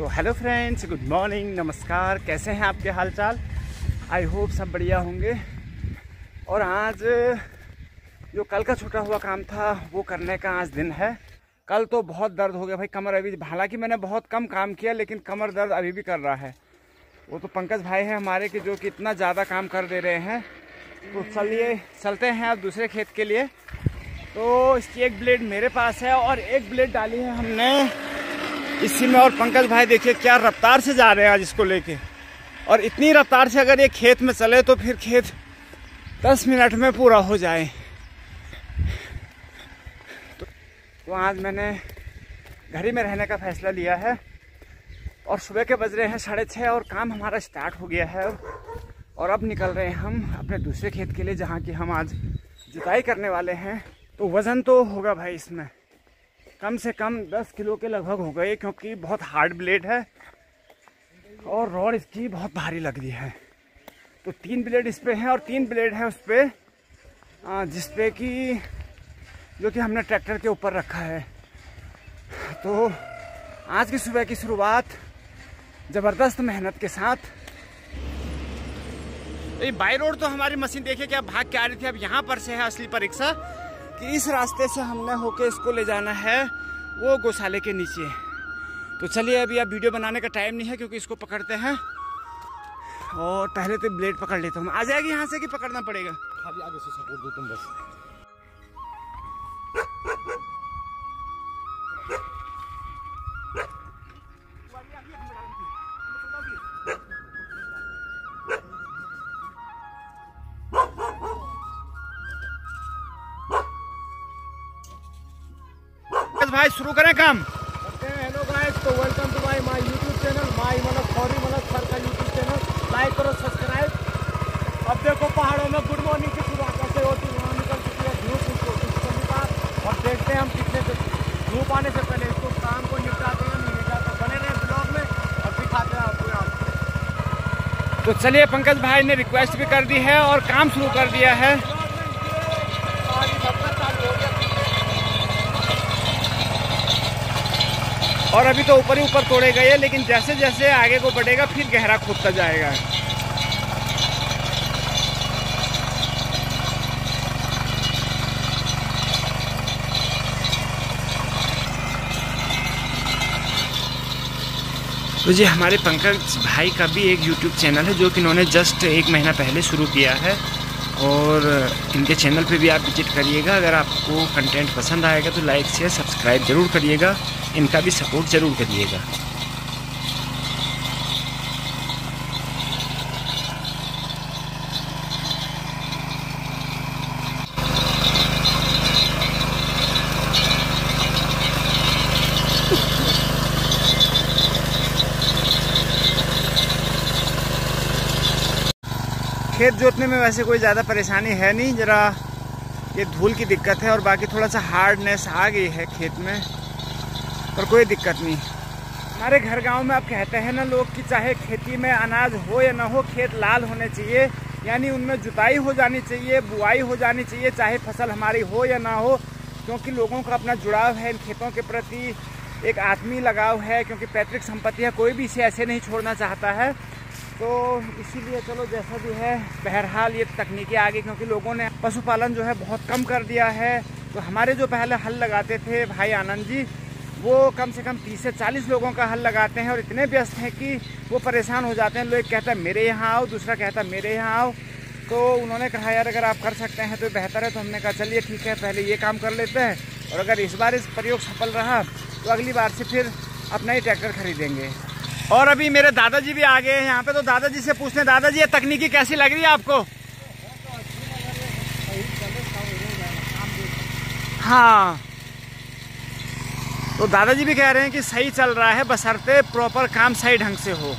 तो hello friends, good morning, नमस्कार। कैसे हैं आपके हाल चाल? आई होप सब बढ़िया होंगे। और आज जो कल का छूटा हुआ काम था वो करने का आज दिन है। कल तो बहुत दर्द हो गया भाई, कमर अभी, हालांकि मैंने बहुत कम काम किया लेकिन कमर दर्द अभी भी कर रहा है। वो तो पंकज भाई हैं हमारे के जो कि इतना ज़्यादा काम कर दे रहे हैं। तो चलिए चलते हैं अब दूसरे खेत के लिए। तो इसकी एक ब्लेड मेरे पास है और एक ब्लेड डाली है हमने इसी में। और पंकज भाई देखिए क्या रफ्तार से जा रहे हैं आज इसको लेके। और इतनी रफ्तार से अगर ये खेत में चले तो फिर खेत 10 मिनट में पूरा हो जाए। तो आज मैंने घर ही में रहने का फैसला लिया है। और सुबह के बज रहे हैं 6:30 और काम हमारा स्टार्ट हो गया है। और अब निकल रहे हैं हम अपने दूसरे खेत के लिए जहाँ की हम आज जुताई करने वाले हैं। तो वज़न तो होगा भाई इसमें कम से कम 10 किलो के लगभग हो गए, क्योंकि बहुत हार्ड ब्लेड है और रॉड इसकी बहुत भारी लग रही है। तो 3 ब्लेड इस पे हैं और 3 ब्लेड है उस पर, जिसपे कि जो कि हमने ट्रैक्टर के ऊपर रखा है। तो आज की सुबह की शुरुआत ज़बरदस्त मेहनत के साथ। ये बाई रोड तो हमारी मशीन देखिए क्या भाग के आ रही थी। अब यहाँ पर से है असली परीक्षा कि इस रास्ते से हमने होके इसको ले जाना है वो गौशाले के नीचे। तो चलिए अभी अब वीडियो बनाने का टाइम नहीं है क्योंकि इसको पकड़ते हैं। और पहले तो ब्लेड पकड़ लेता हूँ। आ जाएगी यहाँ से कि पकड़ना पड़ेगा? खाली आगे से सपोर्ट दो तुम बस। भाई शुरू करें काम। हेलो गाइस, तो welcome to my YouTube channel, Fauri sir का यूट्यूब चैनल। लाइक करो, सब्सक्राइब। अब देखो पहाड़ों में गुड मॉर्निंग की शुरुआत कैसे होती है। वहाँ निकल चुकी है धूप इसको निकाल। और देखते हैं हम कितने धूप आने से पहले इसको काम को निपटाते हैं नहीं निपटाते। बने रहे ब्लॉग में और दिखाते हैं आपको यहाँ। तो चलिए पंकज भाई ने रिक्वेस्ट भी कर दी है और काम शुरू कर दिया है। और अभी तो ऊपर ही ऊपर तोड़े गए, लेकिन जैसे जैसे आगे को बढ़ेगा फिर गहरा खोदता जाएगा। तो जी हमारे पंकज भाई का भी एक YouTube चैनल है जो कि इन्होंने जस्ट 1 महीना पहले शुरू किया है। और इनके चैनल पे भी आप विजिट करिएगा। अगर आपको कंटेंट पसंद आएगा तो लाइक शेयर सब्सक्राइब ज़रूर करिएगा। इनका भी सपोर्ट ज़रूर करिएगा। खेत जोतने में वैसे कोई ज़्यादा परेशानी है नहीं, ज़रा ये धूल की दिक्कत है और बाकी थोड़ा सा हार्डनेस आ गई है खेत में, पर कोई दिक्कत नहीं। हमारे घर गांव में अब कहते हैं ना लोग कि चाहे खेती में अनाज हो या ना हो, खेत लाल होने चाहिए, यानी उनमें जुताई हो जानी चाहिए, बुआई हो जानी चाहिए, चाहे फसल हमारी हो या ना हो। क्योंकि लोगों का अपना जुड़ाव है इन खेतों के प्रति, एक आत्मीय लगाव है, क्योंकि पैतृक संपत्ति है, कोई भी इसे ऐसे नहीं छोड़ना चाहता है। तो इसीलिए चलो जैसा भी है, बहरहाल ये तकनीकी आ गई क्योंकि लोगों ने पशुपालन जो है बहुत कम कर दिया है। तो हमारे जो पहले हल लगाते थे भाई आनंद जी, वो कम से कम 30 से 40 लोगों का हल लगाते हैं और इतने व्यस्त हैं कि वो परेशान हो जाते हैं। लोग कहता है मेरे यहाँ आओ, दूसरा कहता है मेरे यहाँ आओ। तो उन्होंने कहा यार अगर आप कर सकते हैं तो बेहतर है। तो हमने कहा चलिए ठीक है, पहले ये काम कर लेते हैं और अगर इस बार इस प्रयोग सफल रहा तो अगली बार से फिर अपना ही ट्रैक्टर खरीदेंगे। और अभी मेरे दादाजी भी आ गए हैं यहाँ पे। तो दादाजी से पूछते हैं, दादाजी ये तकनीकी कैसी लग रही है आपको? हाँ, तो दादाजी भी कह रहे हैं कि सही चल रहा है, बशर्ते प्रॉपर काम सही ढंग से हो।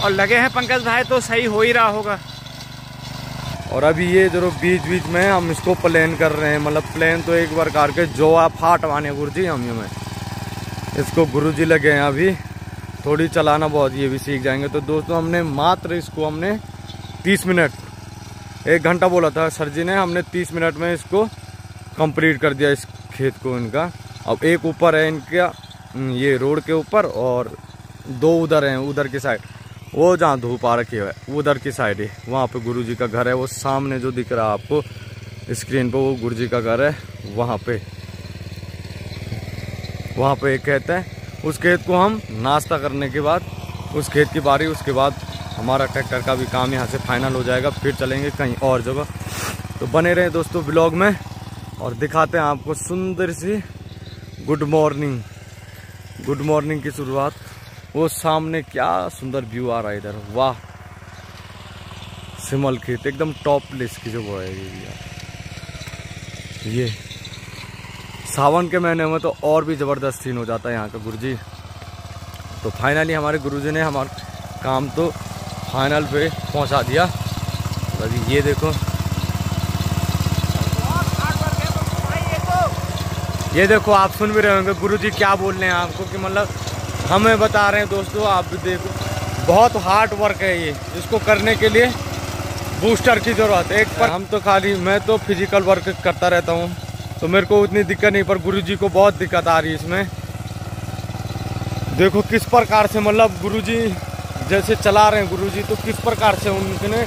और लगे हैं पंकज भाई तो सही हो ही रहा होगा। और अभी ये जो बीच बीच में हम इसको प्लेन कर रहे हैं, मतलब प्लेन तो एक बार करके जो आप फाटवाने गुरुजी हम में इसको गुरुजी लगे हैं। अभी थोड़ी चलाना बहुत, ये भी सीख जाएंगे। तो दोस्तों हमने मात्र इसको 30 मिनट, 1 घंटा बोला था सर जी ने, हमने 30 मिनट में इसको कंप्लीट कर दिया इस खेत को इनका। अब एक ऊपर है इनका ये रोड के ऊपर और दो उधर हैं, उधर की साइड, वो जहाँ धूप आ रखी है उधर की साइड है, वहाँ पे गुरुजी का घर है। वो सामने जो दिख रहा है आपको स्क्रीन पे, वो गुरुजी का घर है। वहाँ पे एक खेत है, उस खेत को हम नाश्ता करने के बाद, उस खेत की बारी, उसके बाद हमारा ट्रैक्टर का भी काम यहाँ से फाइनल हो जाएगा, फिर चलेंगे कहीं और जगह। तो बने रहे दोस्तों ब्लॉग में, और दिखाते हैं आपको सुंदर सी गुड मॉर्निंग की शुरुआत। वो सामने क्या सुंदर व्यू आ रहा है इधर, वाह। सिमल खेत एकदम टॉप प्लेस की जो वो है ये सावन के महीने में तो और भी ज़बरदस्त सीन हो जाता है यहाँ का गुरुजी। तो फाइनली हमारे गुरुजी ने हमारा काम तो फाइनल पे पहुँचा दिया। अभी ये देखो, ये देखो, आप सुन भी रहे होंगे गुरुजी क्या बोल रहे हैं आपको, कि मतलब हमें बता रहे हैं दोस्तों, आप भी देखो, बहुत हार्ड वर्क है ये, इसको करने के लिए बूस्टर की ज़रूरत है। एक पर हम तो खाली, मैं तो फिजिकल वर्क करता रहता हूँ तो मेरे को उतनी दिक्कत नहीं, पर गुरुजी को बहुत दिक्कत आ रही है इसमें। देखो किस प्रकार से, मतलब गुरुजी जैसे चला रहे हैं गुरुजी, तो किस प्रकार से उनके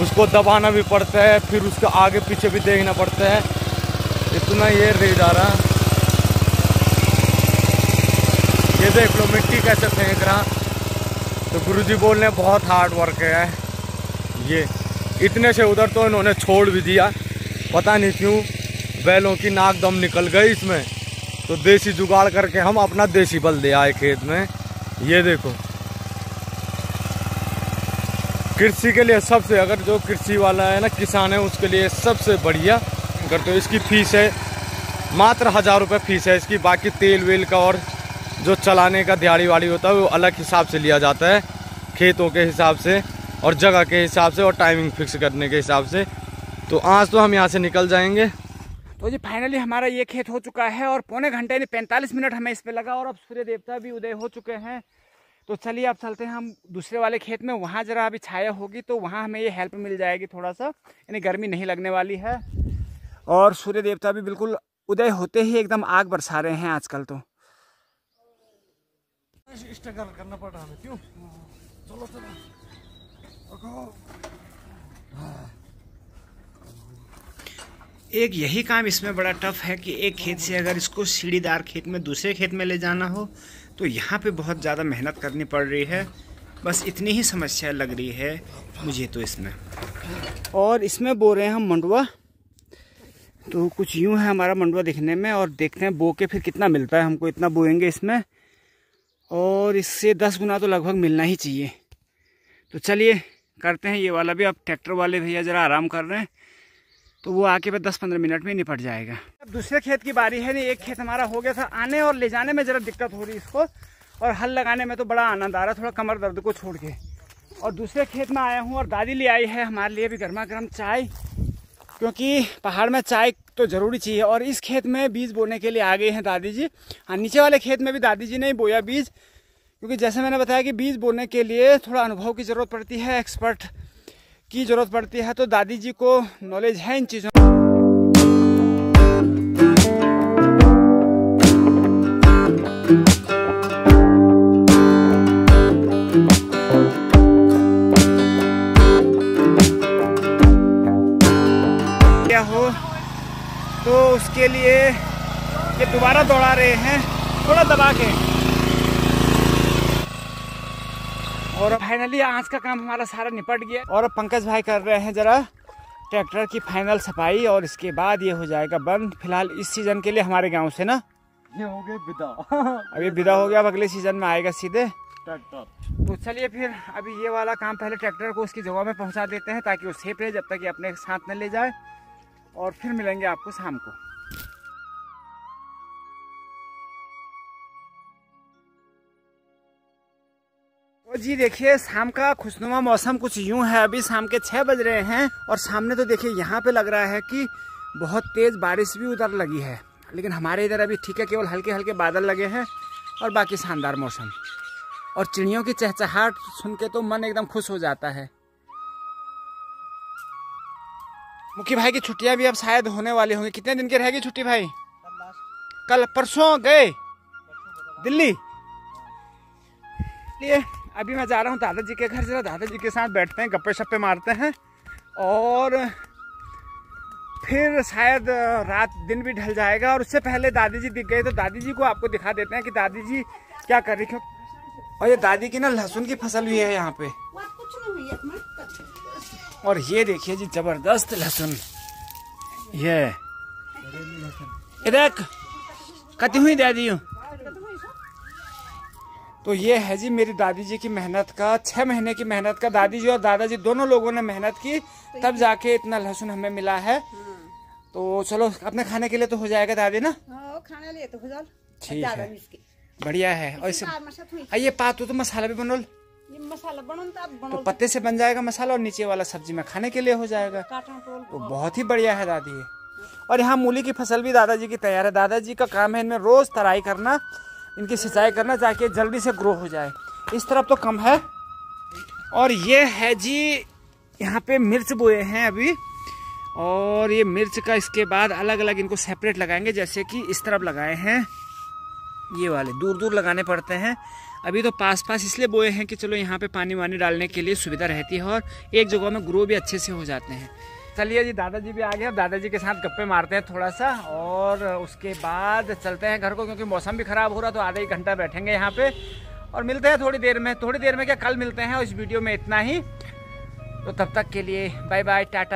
उसको दबाना भी पड़ता है, फिर उसके आगे पीछे भी देखना पड़ता है। इतना ये रह जा रहा, ये देख लो मिट्टी कैसे फेंक रहा। तो गुरुजी बोल रहे हैं बहुत हार्ड वर्क है ये। इतने से उधर तो इन्होंने छोड़ भी दिया, पता नहीं क्यों, बैलों की नाक दम निकल गई इसमें। तो देसी जुगाड़ करके हम अपना देसी बल दे आए खेत में। ये देखो, कृषि के लिए सबसे, अगर जो कृषि वाला है ना, किसान है, उसके लिए सबसे बढ़िया। अगर तो इसकी फीस है मात्र 1000 रुपये फीस है इसकी। बाकी तेल वेल का और जो चलाने का दिहाड़ी वाड़ी होता है वो अलग हिसाब से लिया जाता है, खेतों के हिसाब से और जगह के हिसाब से और टाइमिंग फिक्स करने के हिसाब से। तो आज तो हम यहाँ से निकल जाएंगे। तो जी फाइनली हमारा ये खेत हो चुका है, और पौने घंटे यानी 45 मिनट हमें इस पे लगा, और अब सूर्य देवता भी उदय हो चुके हैं। तो चलिए अब चलते हैं हम दूसरे वाले खेत में, वहाँ जरा अभी छाया होगी तो वहाँ हमें ये हेल्प मिल जाएगी थोड़ा सा, यानी गर्मी नहीं लगने वाली है। और सूर्य देवता भी बिल्कुल उदय होते ही एकदम आग बरसा रहे हैं आजकल। तो स्ट्रगल करना पड़ रहा है, क्यों? चलो एक यही काम इसमें बड़ा टफ है कि एक खेत से अगर इसको सीढ़ीदार खेत में दूसरे खेत में ले जाना हो तो यहाँ पे बहुत ज़्यादा मेहनत करनी पड़ रही है। बस इतनी ही समस्या लग रही है मुझे तो इसमें। और इसमें बो रहे हैं हम मंडुआ, तो कुछ यूँ है हमारा मंडुआ दिखने में, और देखते हैं बो के फिर कितना मिलता है हमको। इतना बोएंगे इसमें, और इससे 10 गुना तो लगभग मिलना ही चाहिए। तो चलिए करते हैं ये वाला भी। अब ट्रैक्टर वाले भैया ज़रा आराम कर रहे हैं, तो वो आके बस 10-15 मिनट में निपट जाएगा। अब दूसरे खेत की बारी है। नहीं, एक खेत हमारा हो गया था, आने और ले जाने में ज़रा दिक्कत हो रही है इसको, और हल लगाने में तो बड़ा आनंद आ रहा है, थोड़ा कमर दर्द को छोड़ के। और दूसरे खेत में आया हूँ, और दादी ले आई है हमारे लिए भी गर्मा गर्म चाय, क्योंकि पहाड़ में चाय तो ज़रूरी चाहिए। और इस खेत में बीज बोने के लिए आ गए हैं दादी जी। हाँ, नीचे वाले खेत में भी दादी जी ने बोया बीज, क्योंकि जैसे मैंने बताया कि बीज बोने के लिए थोड़ा अनुभव की ज़रूरत पड़ती है, एक्सपर्ट की ज़रूरत पड़ती है। तो दादी जी को नॉलेज है इन चीज़ों। क्या हो तो उसके लिए ये दोबारा दौड़ा रहे हैं, थोड़ा दबा के। और फाइनली आज का काम हमारा सारा निपट गया, और अब पंकज भाई कर रहे हैं जरा ट्रैक्टर की फाइनल सफाई, और इसके बाद ये हो जाएगा बंद फिलहाल इस सीजन के लिए हमारे गांव से ना। ये हो गए विदा। अभी विदा हो गया, अब अगले सीजन में आएगा सीधे ट्रैक्टर। तो चलिए फिर अभी ये वाला काम पहले ट्रैक्टर को उसकी जगह में पहुंचा देते हैं, ताकि वो सेफ रहे जब तक ये अपने साथ न ले जाए, और फिर मिलेंगे आपको शाम को। तो जी देखिए, शाम का खुशनुमा मौसम कुछ यूं है। अभी शाम के 6 बज रहे हैं, और सामने तो देखिए यहाँ पे लग रहा है कि बहुत तेज बारिश भी उधर लगी है, लेकिन हमारे इधर अभी ठीक है, केवल हल्के हल्के बादल लगे हैं, और बाकी शानदार मौसम। और चिड़ियों की चहचहाट सुन के तो मन एकदम खुश हो जाता है। मुखी भाई की छुट्टियां भी अब शायद होने वाली होंगी। कितने दिन की रहेगी छुट्टी भाई? कल परसों गए दिल्ली। ये अभी मैं जा रहा हूँ दादाजी के घर, जरा दादाजी के साथ बैठते हैं, गप्पे शप्पे मारते हैं और फिर शायद रात दिन भी ढल जाएगा। और उससे पहले दादी जी दिख गए तो दादी जी को आपको दिखा देते हैं कि दादी जी क्या कर रही है। और ये दादी की ना लहसुन की फसल भी है यहाँ पे। और ये देखिए जी जबरदस्त लहसुन, ये इधर कटी हुई दादी हूँ। तो ये है जी मेरी दादी जी की मेहनत का, 6 महीने की मेहनत का। दादी जी और दादाजी दोनों लोगों ने मेहनत की, तब जाके इतना लहसुन हमें मिला है। तो चलो अपने खाने के लिए तो हो जाएगा दादी ना? खाने लिए तो हो जाए, ठीक है, बढ़िया है। और इसे ये पात तो मसाला भी बनोल, ये मसाला तो पत्ते से बन जाएगा मसाला और नीचे वाला सब्जी में खाने के लिए हो जाएगा। तो बहुत ही बढ़िया है दादी ये। और यहाँ मूली की फसल भी दादाजी की तैयार है। दादाजी का काम है इनमें रोज तराई करना, इनकी सिंचाई करना ताकि जल्दी से ग्रो हो जाए। इस तरफ तो कम है। और ये है जी यहाँ पे मिर्च बोए हैं अभी, और ये मिर्च का इसके बाद अलग अलग इनको सेपरेट लगाएंगे, जैसे कि इस तरफ लगाए हैं, ये वाले दूर दूर लगाने पड़ते हैं। अभी तो पास पास इसलिए बोए हैं कि चलो यहाँ पे पानी वानी डालने के लिए सुविधा रहती है और एक जगह में ग्रो भी अच्छे से हो जाते हैं। चलिए जी दादाजी भी आ गए, दादाजी के साथ गप्पे मारते हैं थोड़ा सा और उसके बाद चलते हैं घर को, क्योंकि मौसम भी ख़राब हो रहा, तो आधा 1 घंटा बैठेंगे यहाँ पे और मिलते हैं थोड़ी देर में क्या कल मिलते हैं। और इस वीडियो में इतना ही, तो तब तक के लिए बाय बाय, टाटा।